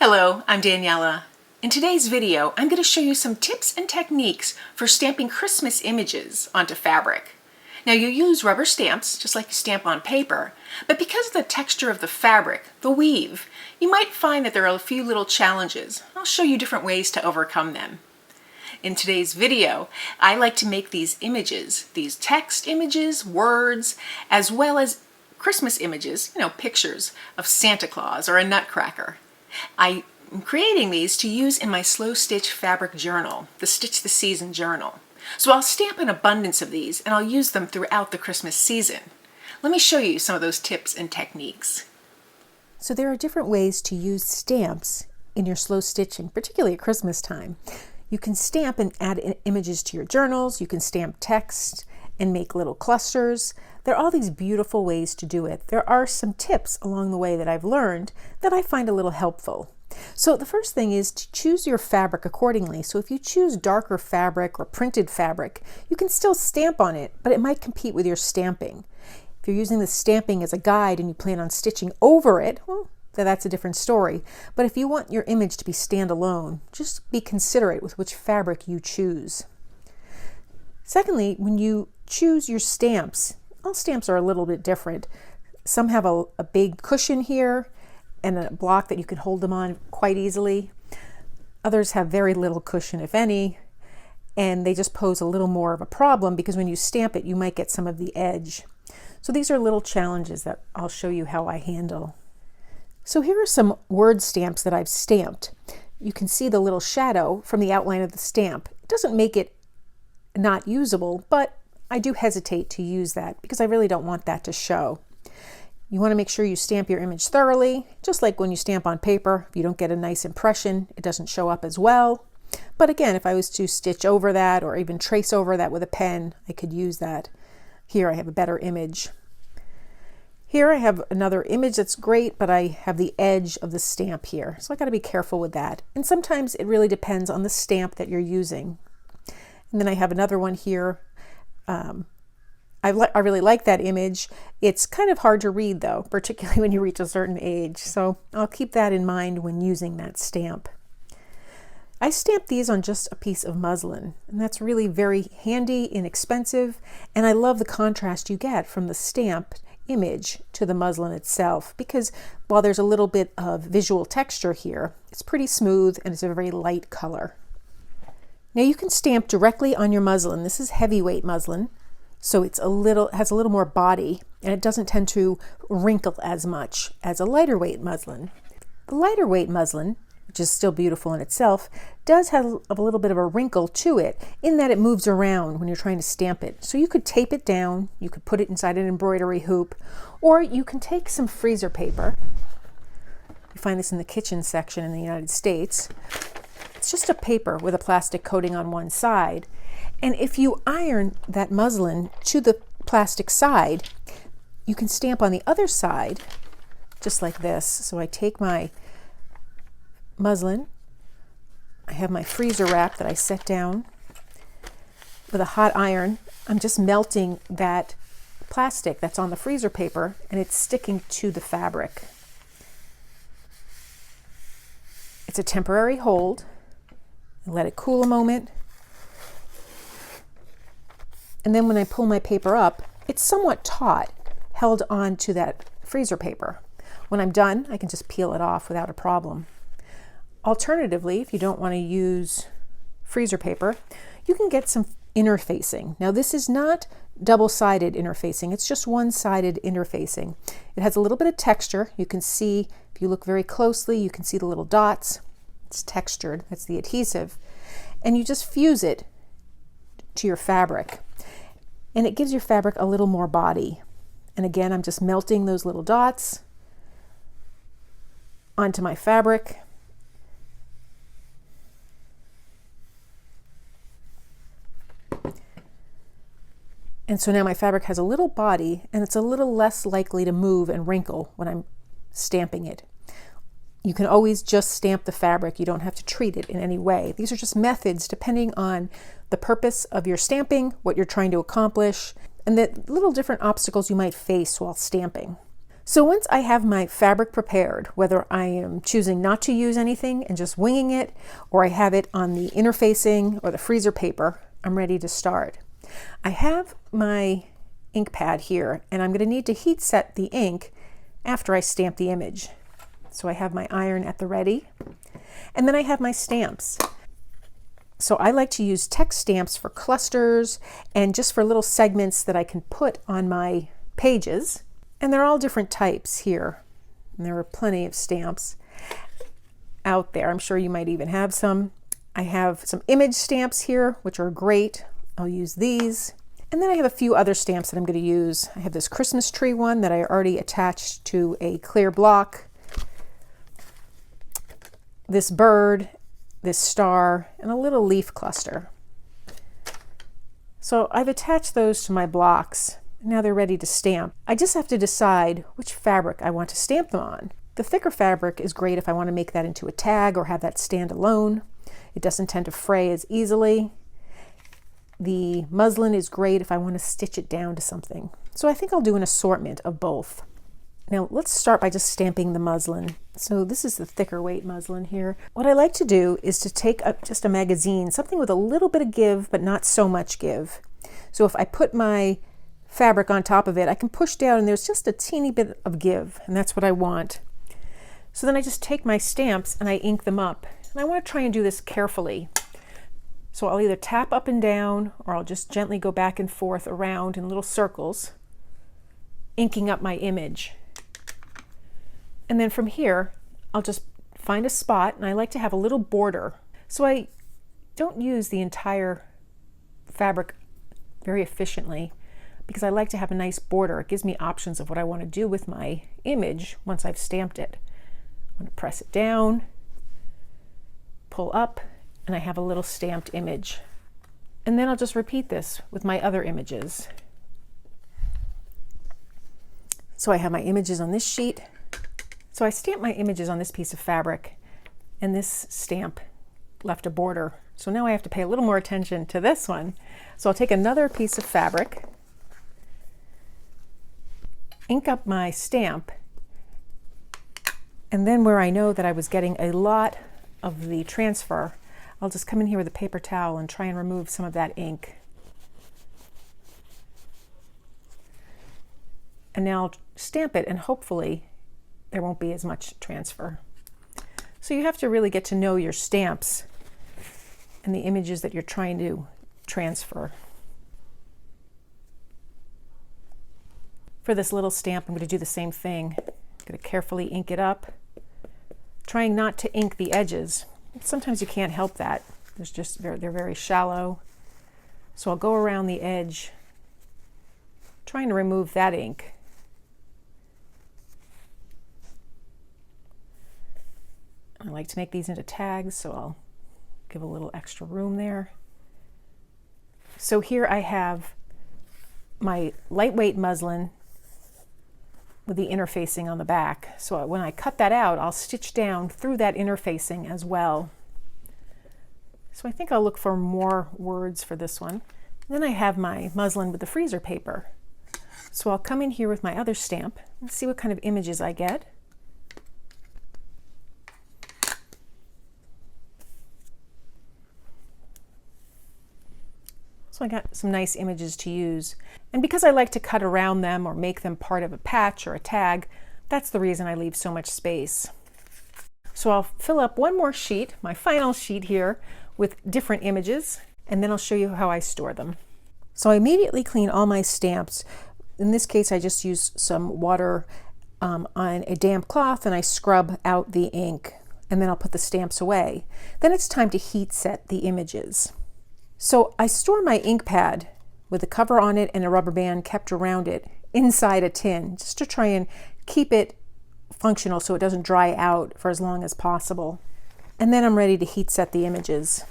Hello, I'm Daniela. In today's video, I'm going to show you some tips and techniques for stamping Christmas images onto fabric. Now you use rubber stamps, just like you stamp on paper, but because of the texture of the fabric, the weave, you might find that there are a few little challenges. I'll show you different ways to overcome them. In today's video, I like to make these images, these text images, words, as well as Christmas images, pictures of Santa Claus or a nutcracker. I am creating these to use in my slow stitch fabric journal, the Stitch the Season journal. So I'll stamp an abundance of these and I'll use them throughout the Christmas season. Let me show you some of those tips and techniques. So there are different ways to use stamps in your slow stitching, particularly at Christmas time. You can stamp and add images to your journals. You can stamp text and make little clusters. There are all these beautiful ways to do it. There are some tips along the way that I've learned that I find a little helpful. So the first thing is to choose your fabric accordingly. So if you choose darker fabric or printed fabric, you can still stamp on it, but it might compete with your stamping. If you're using the stamping as a guide and you plan on stitching over it, well, that's a different story. But if you want your image to be standalone, just be considerate with which fabric you choose. Secondly, when you choose your stamps, all stamps are a little bit different. Some have a big cushion here and a block that you can hold them on quite easily. Others have very little cushion, if any, and they just pose a little more of a problem because when you stamp it, you might get some of the edge. So these are little challenges that I'll show you how I handle. So here are some word stamps that I've stamped. You can see the little shadow from the outline of the stamp. It doesn't make it not usable, but I do hesitate to use that because I really don't want that to show. You want to make sure you stamp your image thoroughly, just like when you stamp on paper. If you don't get a nice impression, it doesn't show up as well. But again, if I was to stitch over that or even trace over that with a pen, I could use that. Here I have a better image. Here I have another image that's great, but I have the edge of the stamp here. So I got to be careful with that. And sometimes it really depends on the stamp that you're using. And then I have another one here. I really like that image. It's kind of hard to read though, particularly when you reach a certain age. So I'll keep that in mind when using that stamp. I stamped these on just a piece of muslin, and that's really very handy, inexpensive, and I love the contrast you get from the stamp image to the muslin itself because while there's a little bit of visual texture here, it's pretty smooth and it's a very light color. Now you can stamp directly on your muslin. This is heavyweight muslin, so it's has a little more body and it doesn't tend to wrinkle as much as a lighter weight muslin. The lighter weight muslin, which is still beautiful in itself, does have a little bit of a wrinkle to it in that it moves around when you're trying to stamp it. So you could tape it down, you could put it inside an embroidery hoop, or you can take some freezer paper. You find this in the kitchen section in the United States. It's just a paper with a plastic coating on one side. And if you iron that muslin to the plastic side, you can stamp on the other side just like this. So I take my muslin, I have my freezer wrap that I set down with a hot iron. I'm just melting that plastic that's on the freezer paper and it's sticking to the fabric. It's a temporary hold. Let it cool a moment. And then when I pull my paper up, it's somewhat taut, held on to that freezer paper. When I'm done, I can just peel it off without a problem. Alternatively, if you don't want to use freezer paper, you can get some interfacing. Now this is not double-sided interfacing, it's just one-sided interfacing. It has a little bit of texture. You can see, if you look very closely, you can see the little dots. It's textured, that's the adhesive. And you just fuse it to your fabric. And it gives your fabric a little more body. And again, I'm just melting those little dots onto my fabric. And so now my fabric has a little body and it's a little less likely to move and wrinkle when I'm stamping it. You can always just stamp the fabric. You don't have to treat it in any way. These are just methods depending on the purpose of your stamping, what you're trying to accomplish, and the little different obstacles you might face while stamping. So once I have my fabric prepared, whether I am choosing not to use anything and just winging it, or I have it on the interfacing or the freezer paper, I'm ready to start. I have my ink pad here, and I'm going to need to heat set the ink after I stamp the image. So I have my iron at the ready, and then I have my stamps. So I like to use text stamps for clusters and just for little segments that I can put on my pages. And they're all different types here. And there are plenty of stamps out there. I'm sure you might even have some. I have some image stamps here, which are great. I'll use these. And then I have a few other stamps that I'm going to use. I have this Christmas tree one that I already attached to a clear block. This bird, this star, and a little leaf cluster. So I've attached those to my blocks. Now they're ready to stamp. I just have to decide which fabric I want to stamp them on. The thicker fabric is great if I want to make that into a tag or have that stand alone. It doesn't tend to fray as easily. The muslin is great if I want to stitch it down to something. So I think I'll do an assortment of both. Now let's start by just stamping the muslin. So this is the thicker weight muslin here. What I like to do is to take just a magazine, something with a little bit of give but not so much give. So if I put my fabric on top of it, I can push down and there's just a teeny bit of give, and that's what I want. So then I just take my stamps and I ink them up. And I want to try and do this carefully. So I'll either tap up and down or I'll just gently go back and forth around in little circles, inking up my image. And then from here, I'll just find a spot, and I like to have a little border. So I don't use the entire fabric very efficiently, because I like to have a nice border. It gives me options of what I want to do with my image once I've stamped it. I'm going to press it down, pull up, and I have a little stamped image. And then I'll just repeat this with my other images. So I have my images on this sheet. So I stamped my images on this piece of fabric, and this stamp left a border. So now I have to pay a little more attention to this one. So I'll take another piece of fabric, ink up my stamp, and then where I know that I was getting a lot of the transfer, I'll just come in here with a paper towel and try and remove some of that ink. And now I'll stamp it, and hopefully there won't be as much transfer. So you have to really get to know your stamps and the images that you're trying to transfer. For this little stamp, I'm going to do the same thing. I'm going to carefully ink it up, trying not to ink the edges. Sometimes you can't help that. They're very shallow. So I'll go around the edge, trying to remove that ink. I like to make these into tags, so I'll give a little extra room there. So here I have my lightweight muslin with the interfacing on the back. So when I cut that out, I'll stitch down through that interfacing as well. So I think I'll look for more words for this one. Then I have my muslin with the freezer paper. So I'll come in here with my other stamp and see what kind of images I get. So I got some nice images to use. And because I like to cut around them or make them part of a patch or a tag, that's the reason I leave so much space. So I'll fill up one more sheet, my final sheet here, with different images, and then I'll show you how I store them. So I immediately clean all my stamps. In this case, I just use some water on a damp cloth, and I scrub out the ink, and then I'll put the stamps away. Then it's time to heat set the images. So I store my ink pad with a cover on it and a rubber band kept around it inside a tin, just to try and keep it functional so it doesn't dry out for as long as possible. And then I'm ready to heat set the images.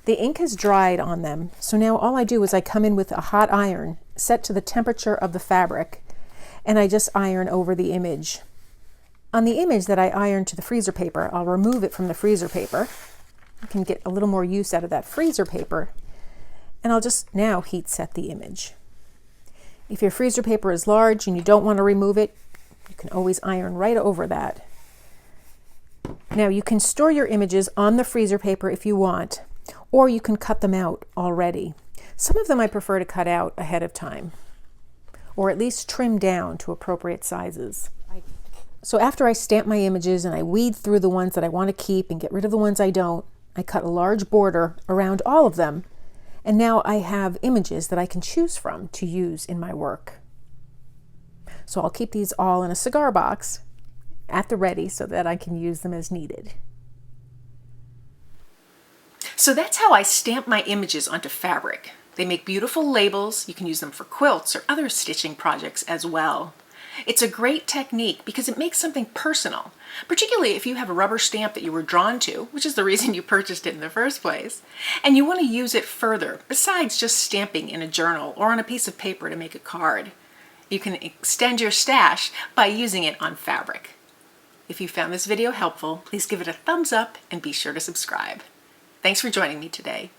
The ink has dried on them, so now all I do is I come in with a hot iron set to the temperature of the fabric, and I just iron over the image. On the image that I ironed to the freezer paper, I'll remove it from the freezer paper. I can get a little more use out of that freezer paper, and I'll just now heat set the image. If your freezer paper is large and you don't want to remove it, you can always iron right over that. Now you can store your images on the freezer paper if you want, or you can cut them out already. Some of them I prefer to cut out ahead of time, or at least trim down to appropriate sizes. So after I stamp my images and I weed through the ones that I want to keep and get rid of the ones I don't, I cut a large border around all of them, and now I have images that I can choose from to use in my work. So I'll keep these all in a cigar box at the ready so that I can use them as needed. So that's how I stamp my images onto fabric. They make beautiful labels. You can use them for quilts or other stitching projects as well. It's a great technique because it makes something personal, particularly if you have a rubber stamp that you were drawn to, which is the reason you purchased it in the first place, and you want to use it further besides just stamping in a journal or on a piece of paper to make a card. You can extend your stash by using it on fabric. If you found this video helpful, please give it a thumbs up and be sure to subscribe. Thanks for joining me today.